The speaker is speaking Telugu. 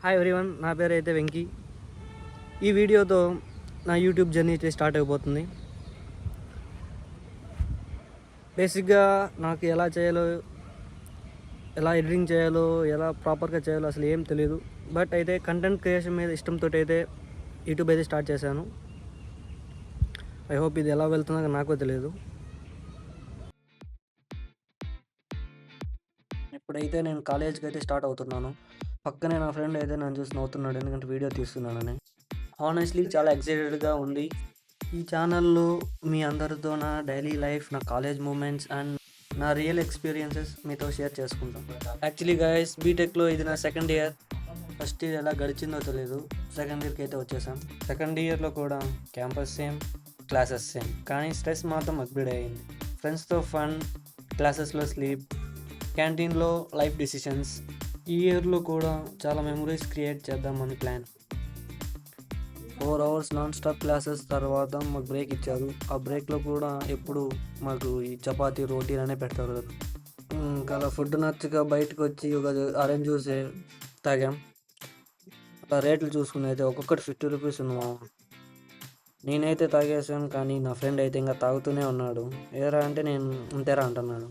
హాయ్ ఎవ్రీవన్, నా పేరు అయితే వెంకీ. ఈ వీడియోతో నా యూట్యూబ్ జర్నీ అయితే స్టార్ట్ అయిపోతుంది. బేసిక్గా నాకు ఎలా చేయాలో, ఎలా ఎడిటింగ్ చేయాలో, ఎలా ప్రాపర్గా చేయాలో అసలు ఏం తెలియదు. బట్ అయితే కంటెంట్ క్రియేషన్ మీద ఇష్టంతో అయితే యూట్యూబ్ అయితే స్టార్ట్ చేశాను. ఐ హోప్ ఇది ఎలా వెళ్తుందో నాకు తెలియదు. ఇప్పుడైతే నేను కాలేజ్కి అయితే స్టార్ట్ అవుతున్నాను. పక్కనే నా ఫ్రెండ్ అయితే నన్ను చూసి నవ్వుతున్నాడు, ఎందుకంటే వీడియో తీస్తున్నానని. హానెస్ట్లీ చాలా ఎక్సైటెడ్గా ఉంది. ఈ ఛానల్లో మీ అందరితో నా డైలీ లైఫ్, నా కాలేజ్ మూమెంట్స్ అండ్ నా రియల్ ఎక్స్పీరియన్సెస్ మీతో షేర్ చేసుకుంటాను. యాక్చువల్లీ గైస్, బీటెక్లో ఇది నా సెకండ్ ఇయర్. ఫస్ట్ ఇయర్ ఎలా గడిచిందో తెలియదు, సెకండ్ ఇయర్కి అయితే వచ్చేసాం. సెకండ్ ఇయర్లో కూడా క్యాంపస్ సేమ్, క్లాసెస్ సేమ్, కానీ స్ట్రెస్ మాత్రం అప్గ్రేడ్ అయ్యింది. ఫ్రెండ్స్తో ఫన్, క్లాసెస్లో స్లీప్, క్యాంటీన్లో లైఫ్ డిసిషన్స్. ఈ ఇయర్లో కూడా చాలా మెమరీస్ క్రియేట్ చేద్దామని plan. 4 hours non stop classes తర్వాత మాకు బ్రేక్ ఇచ్చారు. ఆ బ్రేక్లో కూడా ఎప్పుడు మాకు ఈ చపాతీ రోటీ అనే పెడతారు కదా. అలా ఫుడ్ నచ్చక బయటకు వచ్చి ఒక ఆరెంజ్ జ్యూస్ తాగాం. అలా రేట్లు చూసుకుని అయితే ఒక్కొక్కటి 50 రూపీస్ ఉన్నాము. నేనైతే తాగేసాను, కానీ నా ఫ్రెండ్ అయితే ఇంకా తాగుతూనే ఉన్నాడు. ఏరా అంటే నేను అంతేరా అంటున్నాడు.